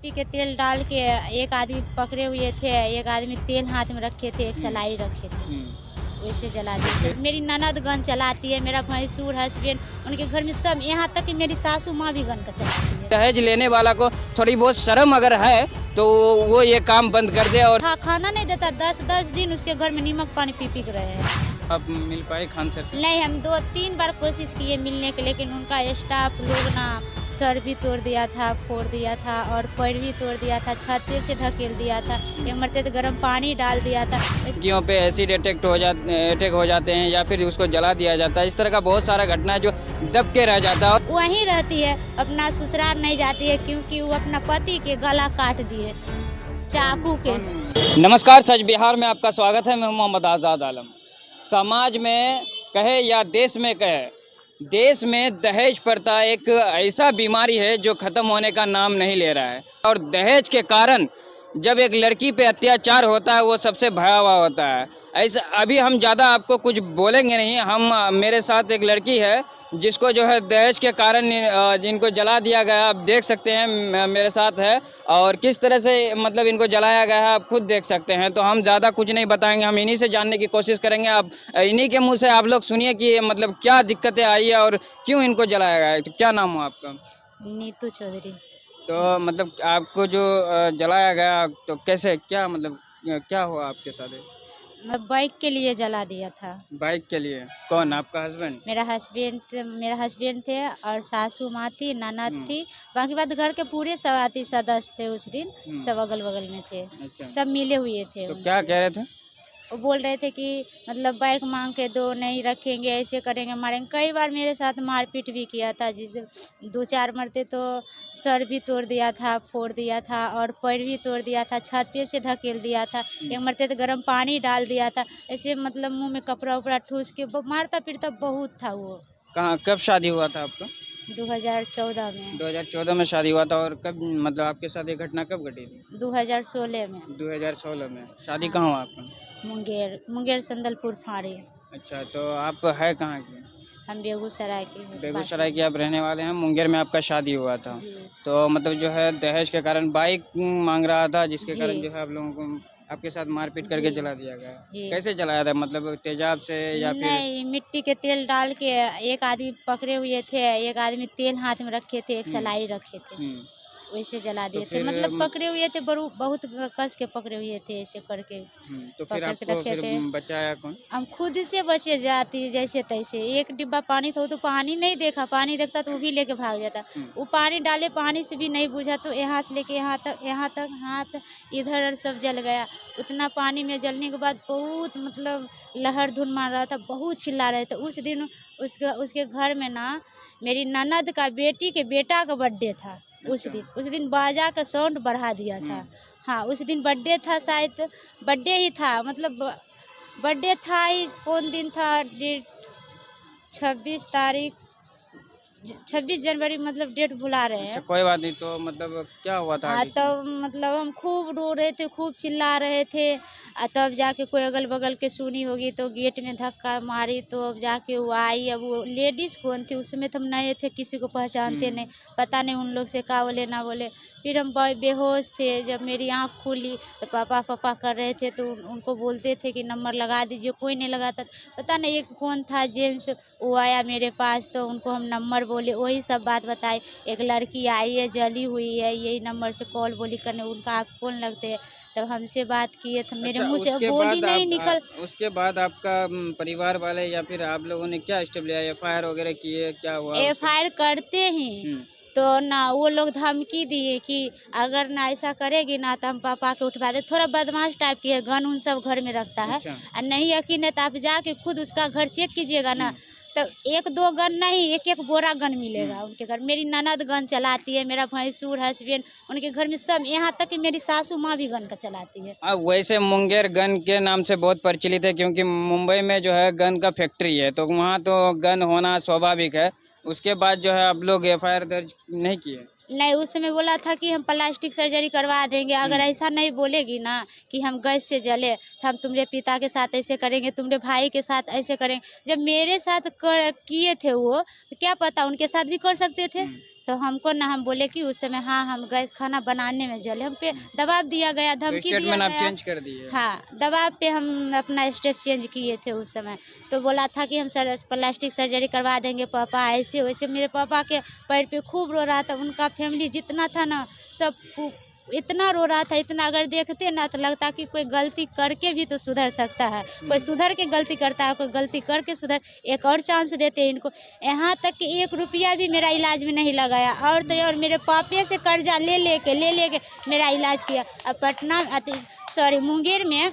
मिट्टी के तेल डाल के एक आदमी पकड़े हुए थे, एक आदमी तेल हाथ में रखे थे, एक सलाई रखे थे, वैसे जला दिए थे। मेरी ननद गन चलाती है, मेरा भैंसुर हस्बैंड, उनके घर में सब, यहाँ तक कि मेरी सासू माँ भी गन का चलाती है। दहेज लेने वाला को थोड़ी बहुत शर्म अगर है तो वो ये काम बंद कर दे। और खाना नहीं देता, 10-10 दिन उसके घर में नीमक पानी पी रहे हैं। आप मिल पाए खान सर से? नहीं, हम 2-3 बार कोशिश किए मिलने के, लेकिन उनका स्टाफ लोग ना सर भी तोड़ दिया था, फोड़ दिया था और पैर भी तोड़ दिया था, छत पे से ढकेल दिया था, ये मरते तो गर्म पानी डाल दिया था। लड़कियों पे एसिड अटैक हो जाते हैं या फिर उसको जला दिया जाता है। इस तरह का बहुत सारा घटना है जो दब के रह जाता है। वहीं रहती है, अपना ससुराल नहीं जाती है क्योंकि वो अपना पति के गला काट दिए चाकू के। नमस्कार, सच बिहार में आपका स्वागत है। मैं मोहम्मद आज़ाद आलम। समाज में कहे या देश में कहे, देश में दहेज प्रथा एक ऐसा बीमारी है जो ख़त्म होने का नाम नहीं ले रहा है। और दहेज के कारण जब एक लड़की पे अत्याचार होता है वो सबसे भयावह होता है। ऐसा अभी हम ज़्यादा आपको कुछ बोलेंगे नहीं। हम मेरे साथ एक लड़की है जिसको जो है दहेज के कारण जिनको जला दिया गया, आप देख सकते हैं मेरे साथ है। और किस तरह से मतलब इनको जलाया गया है आप खुद देख सकते हैं। तो हम ज़्यादा कुछ नहीं बताएंगे, हम इन्हीं से जानने की कोशिश करेंगे। आप इन्हीं के मुंह से आप लोग सुनिए कि मतलब क्या दिक्कतें आई है और क्यों इनको जलाया गया है। तो क्या नाम हो आपका? नीतू चौधरी। तो मतलब आपको जो जलाया गया तो कैसे, क्या मतलब क्या हुआ आपके साथ? बाइक के लिए जला दिया था। बाइक के लिए? कौन, आपका हस्बैंड? मेरा हस्बैंड थे और सासू माँ थी, ननद थी, बाकी बात घर के पूरे सदस्य थे उस दिन, सब अगल बगल में थे। अच्छा। सब मिले हुए थे। तो क्या कह रहे थे? वो बोल रहे थे कि मतलब बाइक मांग के दो, नहीं रखेंगे, ऐसे करेंगे, मारेंगे। कई बार मेरे साथ मारपीट भी किया था, जिसे 2-4 मरते तो सर भी तोड़ दिया था, फोड़ दिया था और पैर भी तोड़ दिया था, छत पे से धकेल दिया था, एक मरते तो गर्म पानी डाल दिया था, ऐसे मतलब मुंह में कपड़ा उपड़ा ठूस के मारता पीटता बहुत था वो। कहाँ, कब शादी हुआ था आपका? 2014 में। 2014 में शादी हुआ था। और कब मतलब आपके साथ ये घटना कब घटी थी? 2016 में। 2016 में शादी हाँ। कहाँ हुआ आपका? मुंगेर संदलपुर फाड़ी। अच्छा, तो आप है कहाँ की? हम बेगूसराय के हैं। बेगूसराय की आप रहने वाले हैं। मुंगेर में आपका शादी हुआ था। जी। तो मतलब जो है दहेज के कारण बाइक मांग रहा था, जिसके जी। कारण जो है आप लोगों को आपके साथ मारपीट करके जी। जला दिया गया। जी। कैसे जलाया था, मतलब तेजाब से या फिर? नहीं, मिट्टी के तेल डाल के एक आदमी पकड़े हुए थे, एक आदमी तेल हाथ में रखे थे, एक सलाई रखे थे, वैसे जला तो दिए थे। फिर मतलब पकड़े हुए थे, बहुत कस के पकड़े हुए थे, ऐसे करके तो फिर पकड़ के आपको रखे फिर थे। बचाया कौन? हम हम खुद से बचे जाती जैसे तैसे। एक डिब्बा पानी था, वो तो पानी नहीं देखा, पानी देखता तो वो भी लेके भाग जाता। वो पानी डाले, पानी से भी नहीं बुझा तो यहाँ से लेके यहाँ तक हाथ इधर सब जल गया। उतना पानी में जलने के बाद बहुत मतलब लहर धुन मार रहा था, बहुत चिल्ला रहे थे। उस दिन उसके घर में ना मेरी ननद का बेटी के बेटा का बर्थडे था। उस दिन बाजा का साउंड बढ़ा दिया था। हाँ, उस दिन बर्थडे था, शायद बर्थडे ही था, मतलब बर्थडे था ही। कौन दिन था? 26 जनवरी, मतलब डेट भुला रहे हैं। अच्छा, कोई बात नहीं। तो मतलब क्या हुआ था हाँ, आगे? तब मतलब हम खूब रो रहे थे, खूब चिल्ला रहे थे। तब जाके कोई अगल बगल के सुनी होगी तो गेट में धक्का मारी, तो अब जाके वो आई। अब वो लेडीज़ कौन थी उसमें तो हम नए थे, किसी को पहचानते नहीं, पता नहीं उन लोग से क्या बोले ना बोले। फिर हम बेहोश थे। जब मेरी आँख खुली तो पापा कर रहे थे, तो उनको बोलते थे कि नंबर लगा दीजिए, कोई नहीं लगाता। पता नहीं एक कौन था जेंट्स, वो आया मेरे पास, तो उनको हम नंबर बोले, वही सब बात बताई। एक लड़की आई है, जली हुई है, यही नंबर से कॉल बोली करने, उनका आप कौन लगते हैं? तब हमसे बात किए थे, मेरे अच्छा, मुंह से उसके बोली बाद नहीं निकल। उसके बाद आपका परिवार वाले या फिर आप लोगों ने क्या स्टेप लिया? एफआईआर वगैरह किए? क्या हुआ? एफआईआर करते ही तो ना वो लोग धमकी दिए कि अगर ना ऐसा करेगी ना तो हम पापा के उठवा दे। थोड़ा बदमाश टाइप की है, गन उन सब घर में रखता है। अच्छा। और नहीं यकीन है तो आप जाके खुद उसका घर चेक कीजिएगा ना, तो 1-2 गन नहीं, एक बोरा गन मिलेगा उनके घर। मेरी ननद गन चलाती है, मेरा भैंसुर हस्बैंड, उनके घर में सब, यहाँ तक कि मेरी सासू माँ भी गन का चलाती है। अब वैसे मुंगेर गन के नाम से बहुत प्रचलित है, क्योंकि मुंबई में जो है गन का फैक्ट्री है, तो वहाँ तो गन होना स्वाभाविक है। उसके बाद जो है आप लोग एफआईआर दर्ज नहीं किए? नहीं, उस समय बोला था कि हम प्लास्टिक सर्जरी करवा देंगे। अगर ऐसा नहीं बोलेगी ना कि हम गैस से जले तो हम तुम्हारे पिता के साथ ऐसे करेंगे, तुम्हारे भाई के साथ ऐसे करेंगे। जब मेरे साथ किए थे वो, तो क्या पता उनके साथ भी कर सकते थे। तो हमको ना, हम बोले कि उस समय हाँ हम गैस खाना बनाने में जले, हम पे दबाव दिया गया, तो धमकी दिया स्टेटमेंट आप गया। चेंज कर दिए। हाँ, दबाव पे हम अपना स्टेप चेंज किए थे उस समय। तो बोला था कि हम सर प्लास्टिक सर्जरी करवा देंगे पापा, ऐसे वैसे। मेरे पापा के पैर पे खूब रो रहा था, उनका फैमिली जितना था ना सब इतना रो रहा था, इतना। अगर देखते ना तो लगता कि कोई गलती करके भी तो सुधर सकता है, कोई सुधर के गलती करता है, कोई गलती करके सुधर, एक और चांस देते हैं इनको। यहाँ तक कि 1 रुपया भी मेरा इलाज में नहीं लगाया, और तो और मेरे पापे से कर्जा ले लेके मेरा इलाज किया। अब पटना मुंगेर में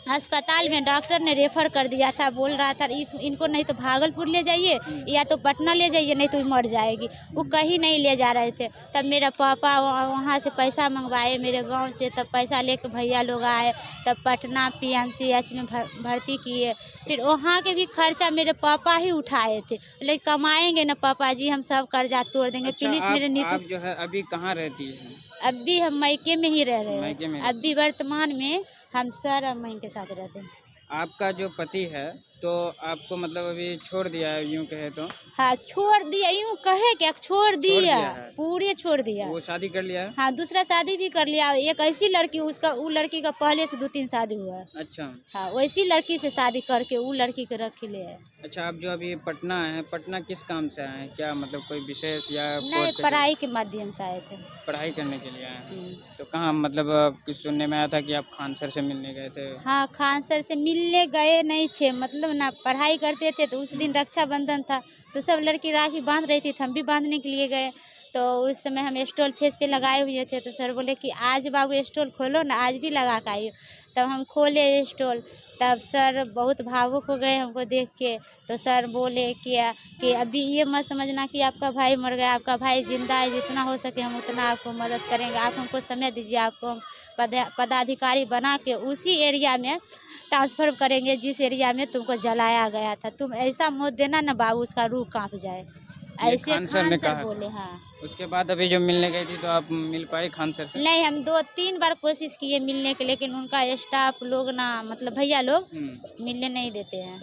अस्पताल में डॉक्टर ने रेफर कर दिया था, बोल रहा था इनको नहीं तो भागलपुर ले जाइए या तो पटना ले जाइए, नहीं तो मर जाएगी। वो कहीं नहीं ले जा रहे थे। तब मेरा पापा वहाँ से पैसा मंगवाए मेरे गांव से, तब पैसा लेके भैया लोग आए, तब पटना PMCH में भर्ती किए। फिर वहाँ के भी खर्चा मेरे पापा ही उठाए थे। लेकिन कमाएंगे ना पापा जी, हम सब कर्जा तोड़ देंगे। अच्छा, पुलिस मेरे नीति। आप जो है अभी कहाँ रहती है? अभी हम मायके में ही रह रहे मायके में? हैं। अभी वर्तमान में हम सर और मैं के साथ रहते हैं। आपका जो पति है तो आपको मतलब अभी छोड़ दिया है, यूं कहे तो? हाँ, छोड़ दिया, यूं कहे क्या, छोड़ दिया है। पूरे छोड़ दिया। वो शादी कर लिया है? हाँ, दूसरा शादी भी कर लिया। एक ऐसी लड़की, उसका वो लड़की का पहले से 2-3 शादी हुआ है। अच्छा। हाँ, वैसी लड़की से शादी करके वो लड़की के रख ले है। अच्छा, आप जो अभी पटना है, पटना किस काम से आए हैं? क्या मतलब कोई विशेष या नहीं, पढ़ाई के माध्यम से आए थे। पढ़ाई करने के लिए आए हैं? तो कहाँ मतलब कुछ सुनने में आया था कि आप खान सर से मिलने गए थे? हाँ, खान सर से मिलने गए नहीं थे, मतलब ना पढ़ाई करते थे। तो उस दिन रक्षाबंधन था, तो सब लड़की राखी बांध रही थी, तो हम भी बांधने के लिए गए। तो उस समय हम स्टॉल फेस पे लगाए हुए थे। तो सर बोले कि आज बाबू स्टॉल खोलो ना, आज भी लगा के आइए। तब हम खोले स्टॉल, तब सर बहुत भावुक हो गए हमको देख के। तो सर बोले कि अभी ये मत समझना कि आपका भाई मर गया, आपका भाई जिंदा है, जितना हो सके हम उतना आपको मदद करेंगे, आप हमको समय दीजिए, आपको हम पदाधिकारी बना के उसी एरिया में ट्रांसफर करेंगे जिस एरिया में तुमको जलाया गया था। तुम ऐसा मौत देना ना बाबू, उसका रूह कांप जाए, ऐसे खान सर बोले। हाँ, उसके बाद अभी जब मिलने गई थी तो आप मिल पाए खान सर से? नहीं, हम 2-3 बार कोशिश किए मिलने के, लेकिन उनका स्टाफ लोग ना, मतलब भैया लोग मिलने नहीं देते हैं।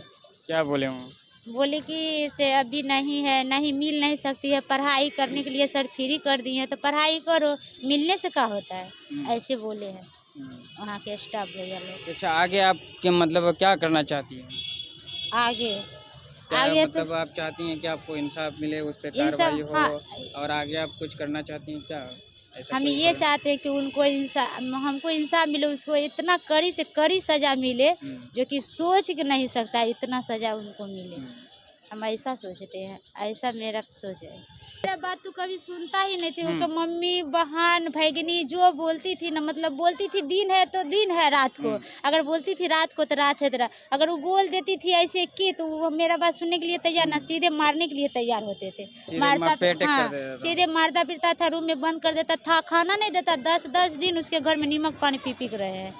क्या बोले वो? बोले कि से अभी नहीं है, नहीं मिल नहीं सकती है, पढ़ाई करने के लिए सर फ्री कर दिए हैं, तो पढ़ाई करो, मिलने से क्या होता है, ऐसे बोले हैं वहाँ के स्टाफ भैया लोग। अच्छा, आगे आप के मतलब क्या करना चाहती हैं? आगे मतलब तो आप चाहती हैं कि आपको इंसाफ मिले, उस पे इंसाफ, कार्रवाई हो? हाँ। और आगे आप कुछ करना चाहती हैं क्या? ऐसा हम कोई ये कदम? चाहते हैं कि उनको हमको इंसाफ मिले, उसको इतना कड़ी से कड़ी सजा मिले जो कि सोच के नहीं सकता, इतना सजा उनको मिले। हम ऐसा सोचते हैं, ऐसा मेरा सोच है। मेरा बात तो कभी सुनता ही नहीं थी। उनका मम्मी, बहन, भैगनी जो बोलती थी ना, मतलब बोलती थी दिन है तो दिन है, रात को अगर बोलती थी रात को तो रात है तो रात। अगर वो बोल देती थी ऐसे की तो वो मेरा बात सुनने के लिए तैयार ना, सीधे मारने के लिए तैयार होते थे। हाँ, सीधे मारता फिरता था, रूम में बंद कर देता था, खाना नहीं देता। 10-10 दिन उसके घर में नीमक पानी पी के रहे हैं।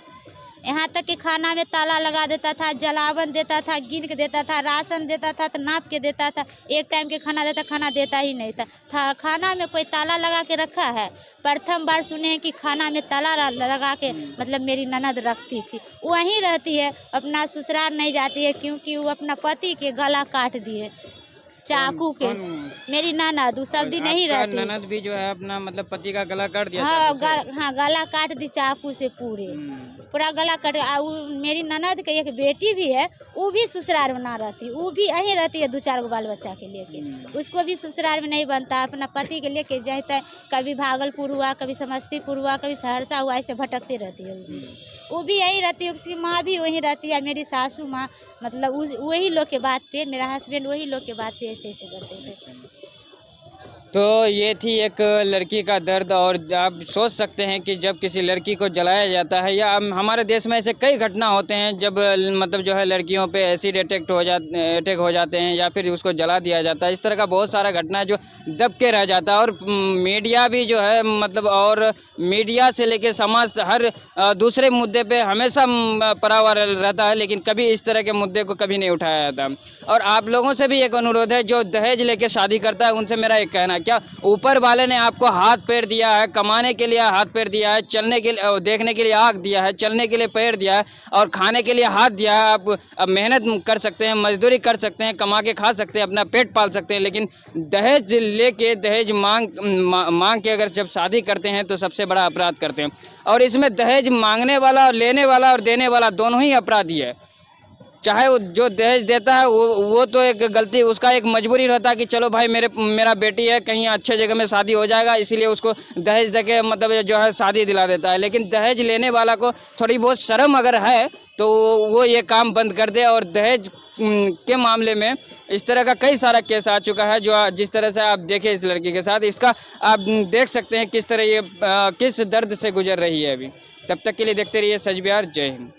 यहाँ तक कि खाना में ताला लगा देता था, जलावन देता था, गिन के देता था, राशन देता था तो नाप के देता था। एक टाइम के खाना देता, खाना देता ही नहीं था। खाना में कोई ताला लगा के रखा है? प्रथम बार सुने हैं कि खाना में ताला लगा के मतलब मेरी ननद रखती थी। वहीं रहती है, अपना ससुराल नहीं जाती है, क्योंकि वो अपना पति के गला काट दिए चाकू के। मेरी ननद उस सब दिन नहीं रहती। ननद भी जो है अपना मतलब पति का गला काट दिया? हाँ, हाँ, गला काट दी चाकू से, पूरा गला काट। मेरी ननद के एक बेटी भी है, वो भी ससुराल में ना रहती, वो भी यहीं रहती है 2-4 गो बाल बच्चा के लेके। उसको भी ससुराल में नहीं बनता, अपना पति के लेके जाता, कभी भागलपुर हुआ, कभी समस्तीपुर हुआ, कभी सहरसा हुआ, ऐसे भटकती रहती है। वो भी यहीं रहती है, उसकी माँ भी वहीं रहती है, मेरी सासू माँ, मतलब वही लोग के बात पे, मेरा हस्बैंड वही लोग के बात पे ऐसे करते थे। तो ये थी एक लड़की का दर्द। और आप सोच सकते हैं कि जब किसी लड़की को जलाया जाता है, या हमारे देश में ऐसे कई घटना होते हैं जब मतलब जो है लड़कियों पे एसिड अटैक हो जाते हैं, या फिर उसको जला दिया जाता है। इस तरह का बहुत सारा घटना है जो दब के रह जाता है। और मीडिया भी जो है मतलब, और मीडिया से लेके समाज हर दूसरे मुद्दे पे हमेशा पड़ा हुआ रहता है, लेकिन कभी इस तरह के मुद्दे को कभी नहीं उठाया जाता। और आप लोगों से भी एक अनुरोध है, जो दहेज लेके शादी करता है, उनसे मेरा एक कहना है? क्या ऊपर वाले ने आपको हाथ पैर दिया है, कमाने के लिए हाथ पैर दिया है, चलने के लिए देखने के लिए आँख दिया है, चलने के लिए पैर दिया है और खाने के लिए हाथ दिया है? आप अब मेहनत कर सकते हैं, मजदूरी कर सकते हैं, कमा के खा सकते हैं, अपना पेट पाल सकते हैं, लेकिन दहेज लेके दहेज मांग के अगर जब शादी करते हैं तो सबसे बड़ा अपराध करते हैं। और इसमें दहेज मांगने वाला और लेने वाला और देने वाला दोनों ही अपराधी है। चाहे वो जो दहेज देता है वो तो एक गलती, उसका एक मजबूरी रहता है कि चलो भाई मेरा बेटी है, कहीं अच्छे जगह में शादी हो जाएगा, इसीलिए उसको दहेज देके मतलब जो है शादी दिला देता है। लेकिन दहेज लेने वाला को थोड़ी बहुत शर्म अगर है तो वो ये काम बंद कर दे। और दहेज के मामले में इस तरह का कई सारा केस आ चुका है, जो जिस तरह से आप देखें इस लड़की के साथ, इसका आप देख सकते हैं किस तरह ये किस दर्द से गुजर रही है अभी। तब तक के लिए देखते रहिए सच बिहार। जय हिंद।